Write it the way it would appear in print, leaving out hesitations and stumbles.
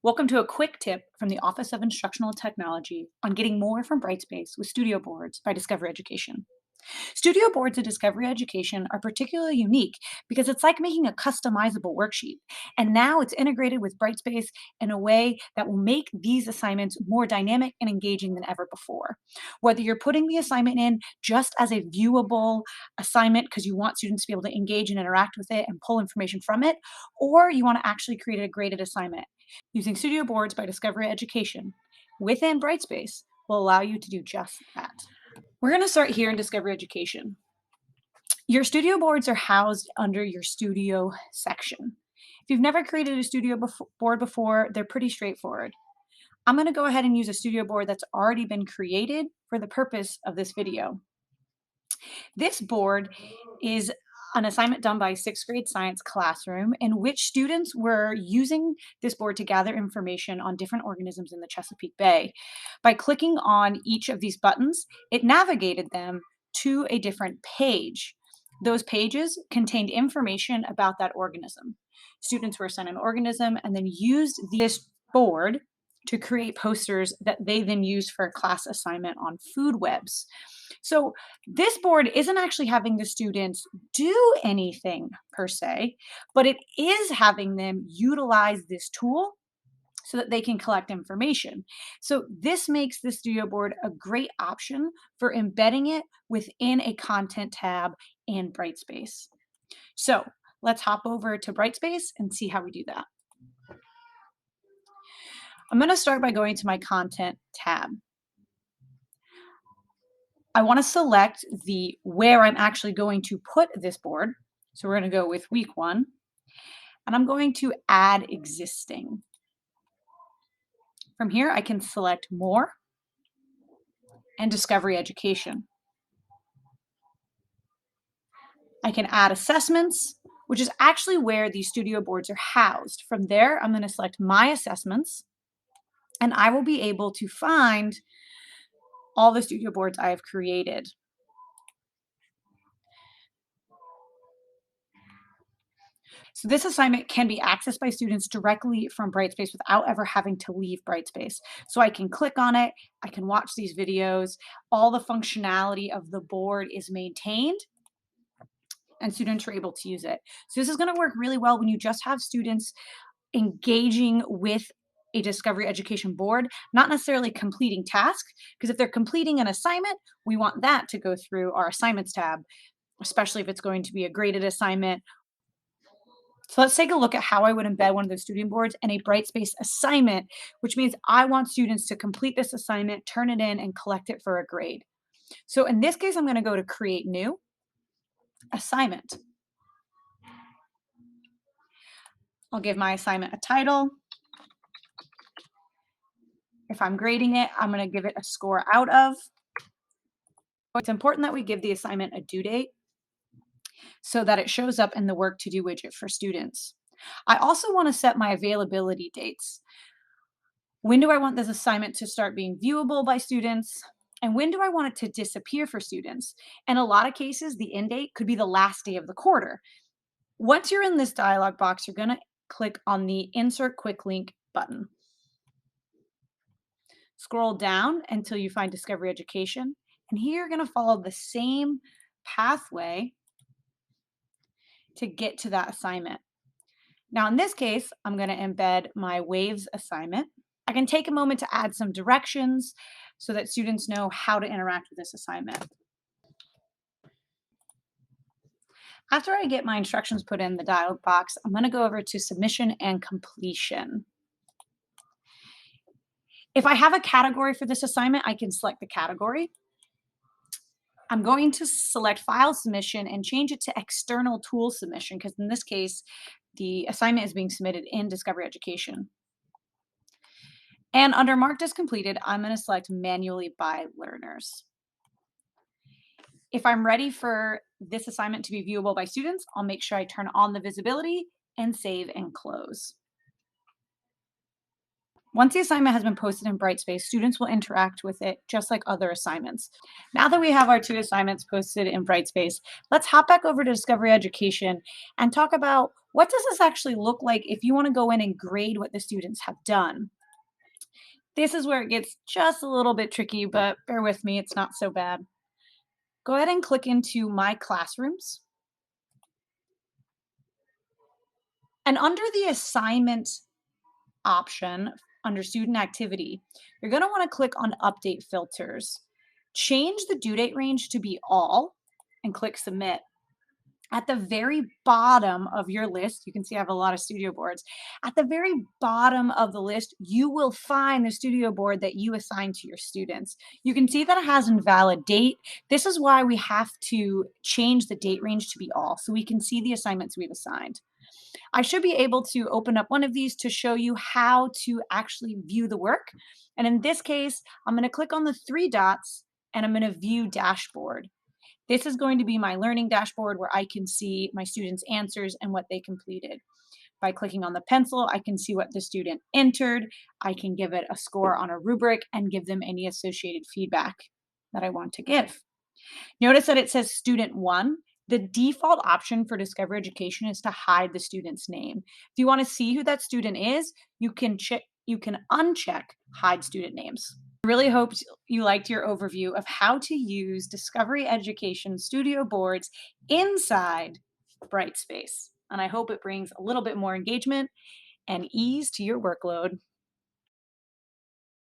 Welcome to a quick tip from the Office of Instructional Technology on getting more from Brightspace with Studio Boards by Discovery Education. Studio Boards at Discovery Education are particularly unique because it's like making a customizable worksheet. And now it's integrated with Brightspace in a way that will make these assignments more dynamic and engaging than ever before. Whether you're putting the assignment in just as a viewable assignment because you want students to be able to engage and interact with it and pull information from it, or you want to actually create a graded assignment, using Studio Boards by Discovery Education within Brightspace will allow you to do just that. We're going to start here in Discovery Education. Your studio boards are housed under your studio section. If you've never created a studio board before, they're pretty straightforward. I'm going to go ahead and use a studio board that's already been created for the purpose of this video. This board is an assignment done by sixth grade science classroom in which students were using this board to gather information on different organisms in the Chesapeake Bay. By clicking on each of these buttons, it navigated them to a different page. Those pages contained information about that organism. Students were assigned an organism and then used this board to create posters that they then used for a class assignment on food webs. So this board isn't actually having the students do anything per se, but it is having them utilize this tool so that they can collect information. So this makes the studio board a great option for embedding it within a content tab in Brightspace. So let's hop over to Brightspace and see how we do that. I'm going to start by going to my content tab. I want to select the where I'm actually going to put this board. So we're going to go with week 1, and I'm going to add existing. From here, I can select more and Discovery Education. I can add assessments, which is actually where these studio boards are housed. From there, I'm going to select my assessments, and I will be able to find all the studio boards I have created. So this assignment can be accessed by students directly from Brightspace without ever having to leave Brightspace. So I can click on it, I can watch these videos, all the functionality of the board is maintained, and students are able to use it. So this is going to work really well when you just have students engaging with a Discovery Education board, not necessarily completing tasks, because if they're completing an assignment, we want that to go through our assignments tab, especially if it's going to be a graded assignment. So let's take a look at how I would embed one of those student boards in a Brightspace assignment, which means I want students to complete this assignment, turn it in, and collect it for a grade. So in this case, I'm going to go to Create New, Assignment. I'll give my assignment a title. If I'm grading it, I'm going to give it a score out of. It's important that we give the assignment a due date so that it shows up in the work to do widget for students. I also want to set my availability dates. When do I want this assignment to start being viewable by students? And when do I want it to disappear for students? In a lot of cases, the end date could be the last day of the quarter. Once you're in this dialog box, you're going to click on the Insert Quick Link button. Scroll down until you find Discovery Education, and here you're going to follow the same pathway to get to that assignment. Now in this case, I'm going to embed my Waves assignment. I can take a moment to add some directions so that students know how to interact with this assignment. After I get my instructions put in the dialog box, I'm going to go over to Submission and Completion. If I have a category for this assignment, I can select the category. I'm going to select File Submission and change it to External Tool Submission, because in this case, the assignment is being submitted in Discovery Education. And under Marked as Completed, I'm going to select Manually by Learners. If I'm ready for this assignment to be viewable by students, I'll make sure I turn on the visibility and save and close. Once the assignment has been posted in Brightspace, students will interact with it just like other assignments. Now that we have our 2 assignments posted in Brightspace, let's hop back over to Discovery Education and talk about What does this actually look like if you want to go in and grade what the students have done? This is where it gets just a little bit tricky, but bear with me, it's not so bad. Go ahead and click into My Classrooms. And under the assignment option, under student activity, you're going to want to click on Update Filters. Change the due date range to be all and click Submit. At the very bottom of your list, you can see I have a lot of studio boards. At the very bottom of the list, you will find the studio board that you assigned to your students. You can see that it has invalid date. This is why we have to change the date range to be all so we can see the assignments we've assigned. I should be able to open up one of these to show you how to actually view the work. And in this case, I'm going to click on the three dots and I'm going to view dashboard. This is going to be my learning dashboard where I can see my students' answers and what they completed. By clicking on the pencil, I can see what the student entered. I can give it a score on a rubric and give them any associated feedback that I want to give. Notice that it says student one. The default option for Discover Education is to hide the student's name. If you want to see who that student is, you can uncheck hide student names. I really hope you liked your overview of how to use Discovery Education studio boards inside Brightspace. And I hope it brings a little bit more engagement and ease to your workload.